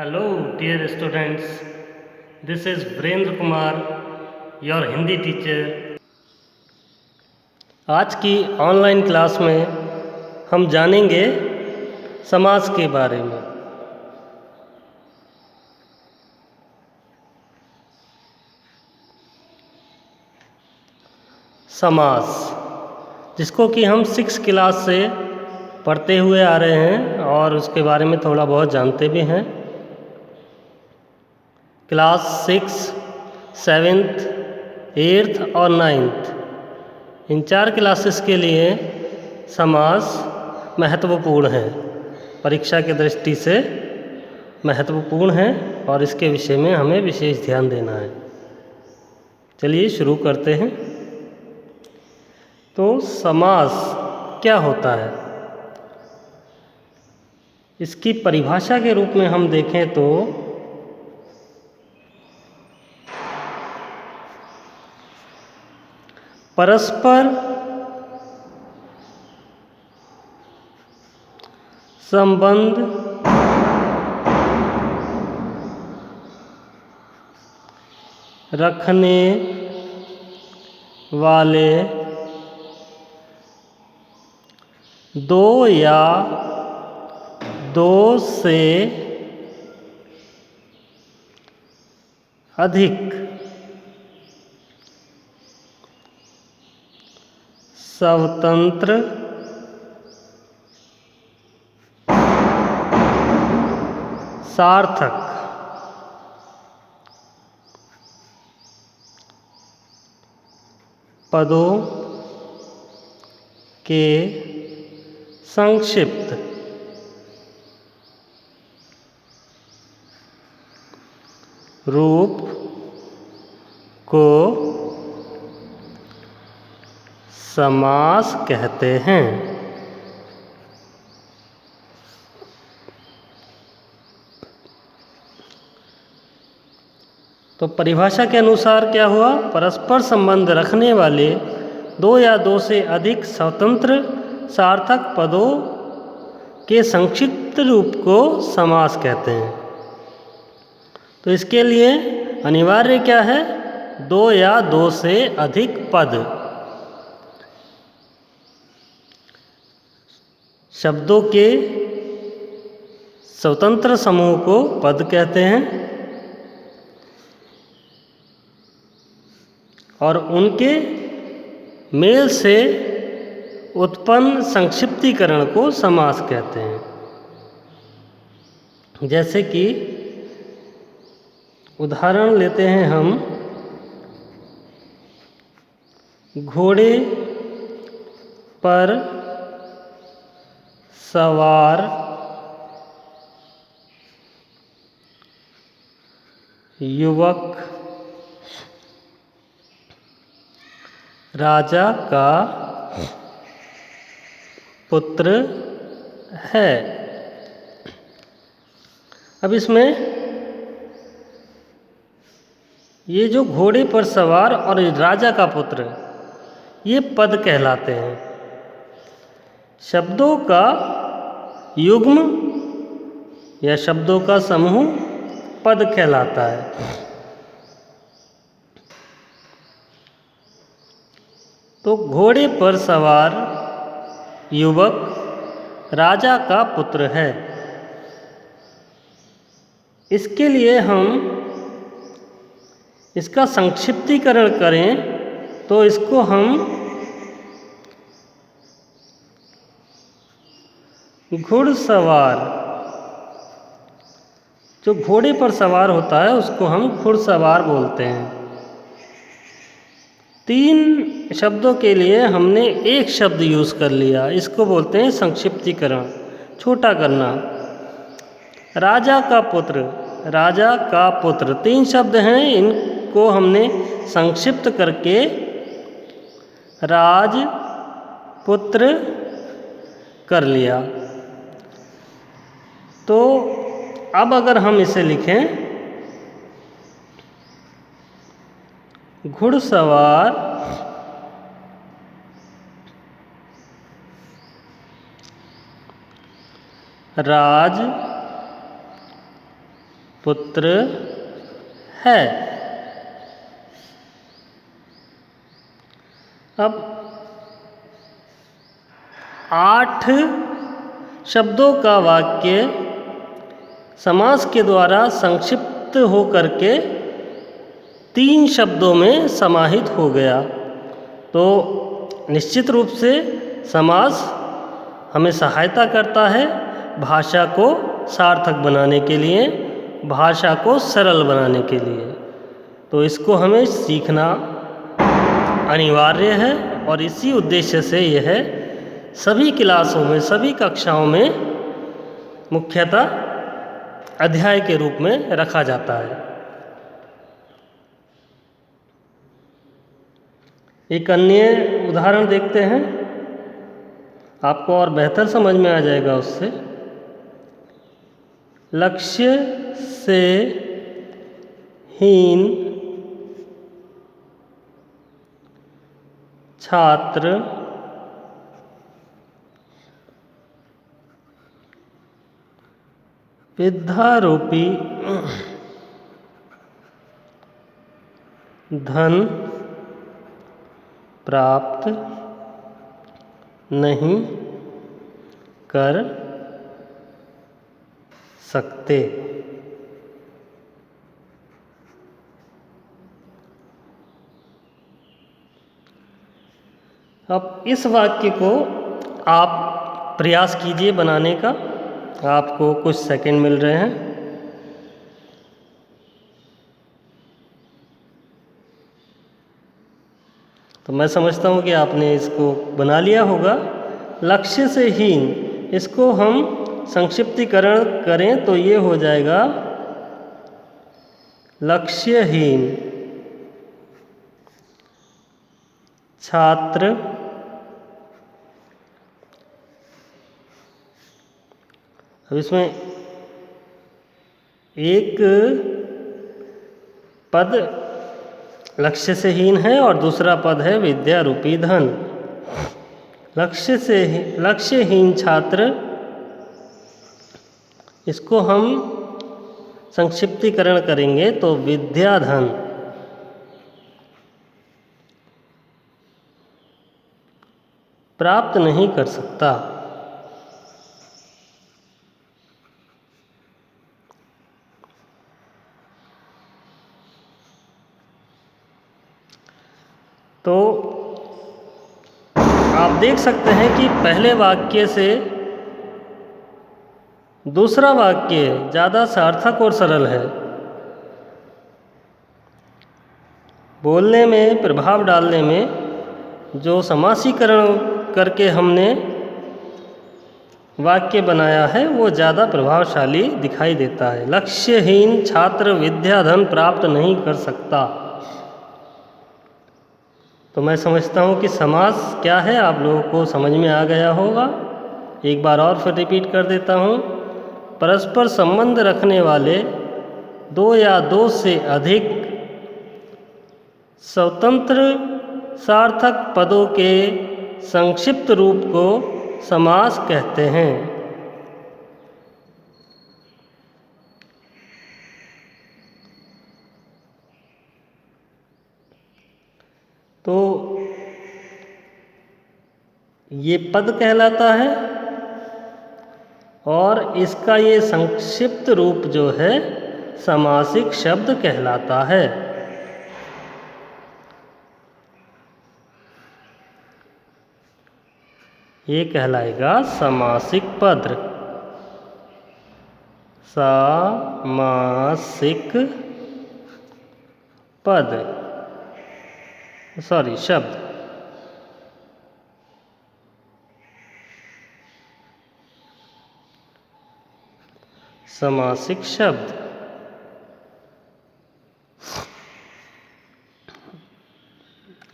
Hello, dear students. This is Virendra Kumar, your Hindi teacher. आज की online class में हम जानेंगे समास के बारे में। समास, जिसको कि हम 6 क्लास से पढ़ते हुए आ रहे हैं और उसके बारे में थोड़ा बहुत जानते भी हैं। क्लास 6, 7th, 8th और 9th इन 4 क्लासेस के लिए समास महत्वपूर्ण है, परीक्षा की दृष्टि से महत्वपूर्ण है और इसके विषय में हमें विशेष ध्यान देना है। चलिए शुरू करते हैं। तो समास क्या होता है? इसकी परिभाषा के रूप में हम देखें तो परस्पर संबंध रखने वाले दो या दो से अधिक स्वतंत्र सार्थक पदों के संक्षिप्त रूप को समास कहते हैं। तो परिभाषा के अनुसार क्या हुआ? परस्पर संबंध रखने वाले दो या दो से अधिक स्वतंत्र सार्थक पदों के संक्षिप्त रूप को समास कहते हैं। तो इसके लिए अनिवार्य क्या है? दो या दो से अधिक पद। शब्दों के स्वतंत्र समूह को पद कहते हैं और उनके मेल से उत्पन्न संक्षिप्तीकरण को समास कहते हैं। जैसे कि उदाहरण लेते हैं हम, घोड़े पर सवार युवक राजा का पुत्र है। अब इसमें ये जो घोड़े पर सवार और राजा का पुत्र, ये पद कहलाते हैं। शब्दों का युग्म या शब्दों का समूह पद कहलाता है। तो घोड़े पर सवार युवक राजा का पुत्र है, इसके लिए हम इसका संक्षिप्तीकरण करें तो इसको हम घुड़सवार, जो घोड़े पर सवार होता है उसको हम घुड़सवार बोलते हैं। 3 शब्दों के लिए हमने एक शब्द यूज़ कर लिया, इसको बोलते हैं संक्षिप्तीकरण, छोटा करना। राजा का पुत्र, राजा का पुत्र 3 शब्द हैं, इनको हमने संक्षिप्त करके राजपुत्र कर लिया। तो अब अगर हम इसे लिखें, घुड़सवार पुत्र है। अब 8 शब्दों का वाक्य समास के द्वारा संक्षिप्त हो करके 3 शब्दों में समाहित हो गया। तो निश्चित रूप से समास हमें सहायता करता है भाषा को सार्थक बनाने के लिए, भाषा को सरल बनाने के लिए। तो इसको हमें सीखना अनिवार्य है और इसी उद्देश्य से यह सभी क्लासों में, सभी कक्षाओं में मुख्यतः अध्याय के रूप में रखा जाता है। एक अन्य उदाहरण देखते हैं, आपको और बेहतर समझ में आ जाएगा उससे। लक्ष्य से हीन छात्र विद्यारूपी धन प्राप्त नहीं कर सकते। अब इस वाक्य को आप प्रयास कीजिए बनाने का। आपको कुछ सेकंड मिल रहे हैं। तो मैं समझता हूँ कि आपने इसको बना लिया होगा। लक्ष्य से हीन, इसको हम संक्षिप्तीकरण करें तो ये हो जाएगा लक्ष्यहीन छात्र अब इसमें एक पद लक्ष्य से हीन है और दूसरा पद है विद्या रूपी धन। लक्ष्यहीन छात्र, इसको हम संक्षिप्तीकरण करेंगे तो विद्याधन प्राप्त नहीं कर सकता। तो आप देख सकते हैं कि पहले वाक्य से दूसरा वाक्य ज़्यादा सार्थक और सरल है। बोलने में, प्रभाव डालने में जो समासीकरण करके हमने वाक्य बनाया है वो ज़्यादा प्रभावशाली दिखाई देता है। लक्ष्यहीन छात्र विद्याधन प्राप्त नहीं कर सकता। तो मैं समझता हूँ कि समास क्या है आप लोगों को समझ में आ गया होगा। एक बार और फिर रिपीट कर देता हूँ। परस्पर संबंध रखने वाले 2 या 2 से अधिक स्वतंत्र सार्थक पदों के संक्षिप्त रूप को समास कहते हैं। तो ये पद कहलाता है और इसका ये संक्षिप्त रूप जो है समासिक शब्द कहलाता है। ये कहलाएगा समासिक पद। समासिक पद, शब्द। समासिक शब्द।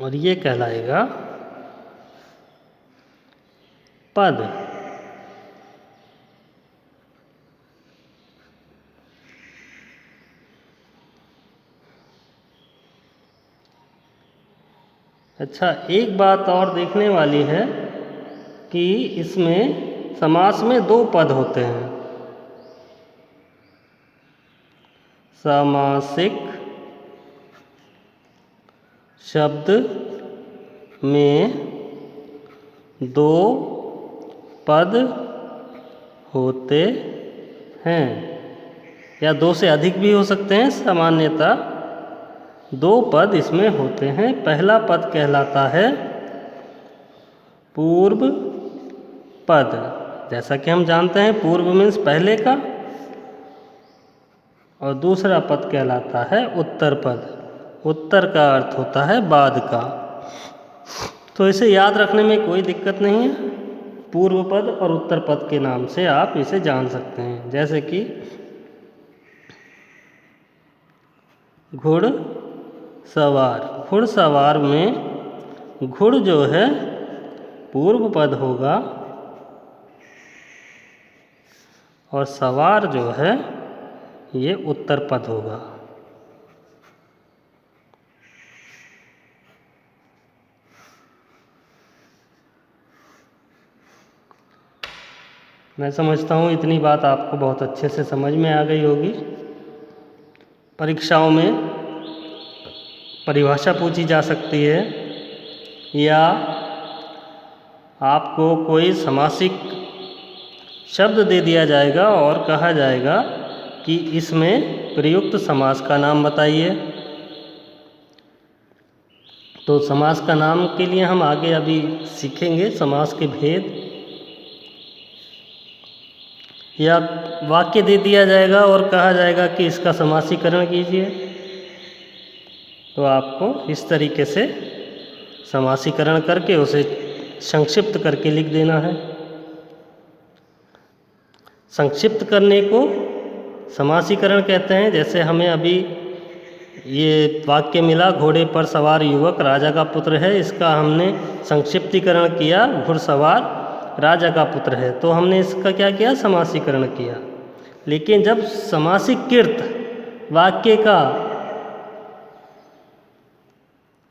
और ये कहलाएगा पद। अच्छा, एक बात और देखने वाली है कि इसमें समास में 2 पद होते हैं। समासिक शब्द में दो पद होते हैं या दो से अधिक भी हो सकते हैं। सामान्यतः दो पद इसमें होते हैं। पहला पद कहलाता है पूर्व पद। जैसा कि हम जानते हैं पूर्व मीन्स पहले का, और दूसरा पद कहलाता है उत्तर पद। उत्तर का अर्थ होता है बाद का। तो इसे याद रखने में कोई दिक्कत नहीं है। पूर्व पद और उत्तर पद के नाम से आप इसे जान सकते हैं। जैसे कि घुड़सवार। घुड़सवार में घुड़ जो है पूर्व पद होगा और सवार जो है ये उत्तर पद होगा। मैं समझता हूँ इतनी बात आपको बहुत अच्छे से समझ में आ गई होगी। परीक्षाओं में परिभाषा पूछी जा सकती है या आपको कोई समासिक शब्द दे दिया जाएगा और कहा जाएगा कि इसमें प्रयुक्त समास का नाम बताइए। तो समास का नाम के लिए हम आगे अभी सीखेंगे समास के भेद। या वाक्य दे दिया जाएगा और कहा जाएगा कि इसका समासीकरण कीजिए, तो आपको इस तरीके से समासीकरण करके उसे संक्षिप्त करके लिख देना है। संक्षिप्त करने को समासीकरण कहते हैं। जैसे हमें अभी ये वाक्य मिला, घोड़े पर सवार युवक राजा का पुत्र है, इसका हमने संक्षिप्तीकरण किया, घुड़सवार राजा का पुत्र है। तो हमने इसका क्या किया, समासीकरण किया। लेकिन जब समासीकृत वाक्य का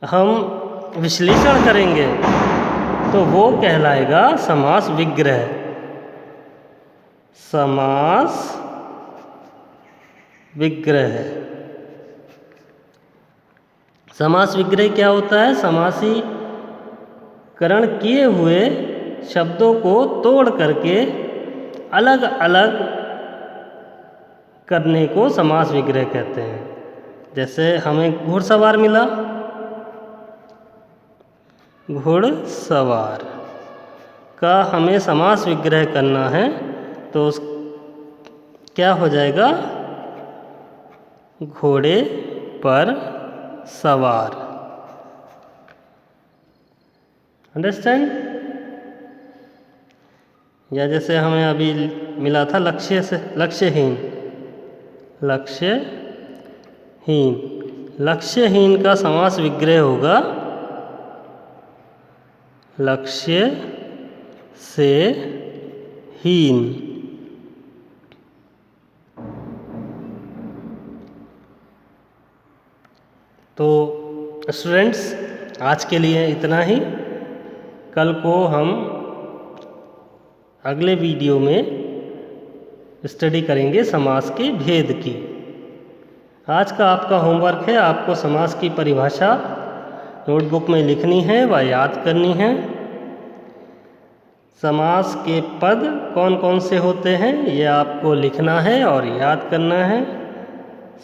हम विश्लेषण करेंगे तो वो कहलाएगा समास विग्रह। समास विग्रह। समास विग्रह क्या होता है? समासीकरण किए हुए शब्दों को तोड़ करके अलग अलग करने को समास विग्रह कहते हैं। जैसे हमें घुड़सवार मिला, घुड़सवार का हमें समास विग्रह करना है तो क्या हो जाएगा, घोड़े पर सवार। अंडरस्टैंड? या जैसे हमें अभी मिला था लक्ष्य से लक्ष्यहीन। लक्ष्यहीन, लक्ष्यहीन का समास विग्रह होगा लक्ष्य से हीन। तो स्टूडेंट्स आज के लिए इतना ही। कल को हम अगले वीडियो में स्टडी करेंगे समास के भेद की। आज का आपका होमवर्क है, आपको समास की परिभाषा नोटबुक में लिखनी है व याद करनी है। समास के पद कौन कौन से होते हैं ये आपको लिखना है और याद करना है।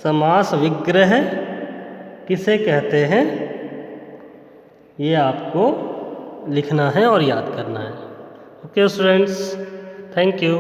समास विग्रह किसे कहते हैं ये आपको लिखना है और याद करना है। Okay students, thank you.